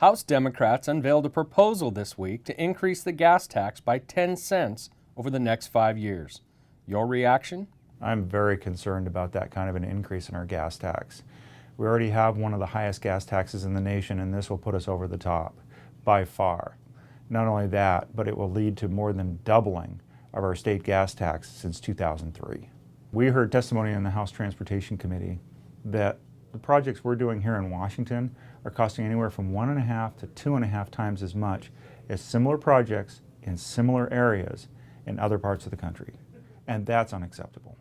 House Democrats unveiled a proposal this week to increase the gas tax by 10 cents over the next 5 years. Your reaction? I'm very concerned about that kind of an increase in our gas tax. We already have one of the highest gas taxes in the nation, and this will put us over the top by far. Not only that, but it will lead to more than doubling of our state gas tax since 2003. We heard testimony in the House Transportation Committee that the projects we're doing here in Washington are costing anywhere from 1.5 to 2.5 times as much as similar projects in similar areas in other parts of the country. And that's unacceptable.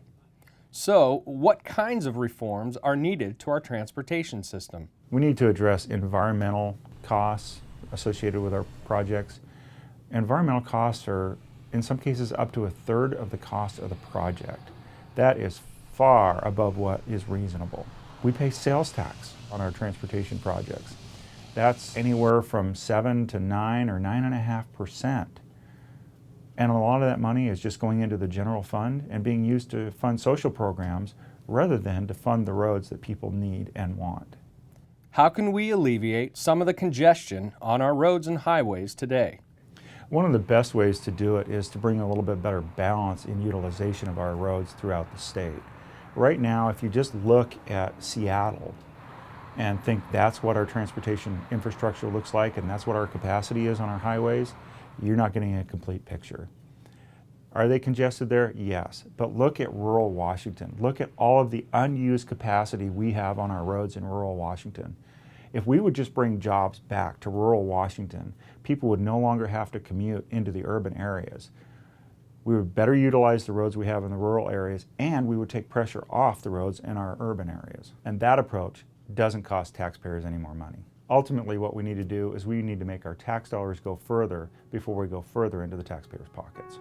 So, what kinds of reforms are needed to our transportation system? We need to address environmental costs associated with our projects. Environmental costs are, in some cases, up to 1/3 of the cost of the project. That is far above what is reasonable. We pay sales tax on our transportation projects. That's anywhere from 7 to 9 or 9.5%. And a lot of that money is just going into the general fund and being used to fund social programs rather than to fund the roads that people need and want. How can we alleviate some of the congestion on our roads and highways today? One of the best ways to do it is to bring a little bit better balance in utilization of our roads throughout the state. Right now, if you just look at Seattle and think that's what our transportation infrastructure looks like and that's what our capacity is on our highways, you're not getting a complete picture. Are they congested there? Yes. But look at rural Washington. Look at all of the unused capacity we have on our roads in rural Washington. If we would just bring jobs back to rural Washington, people would no longer have to commute into the urban areas. We would better utilize the roads we have in the rural areas, and we would take pressure off the roads in our urban areas. And that approach doesn't cost taxpayers any more money. Ultimately, what we need to do is we need to make our tax dollars go further before we go further into the taxpayers' pockets.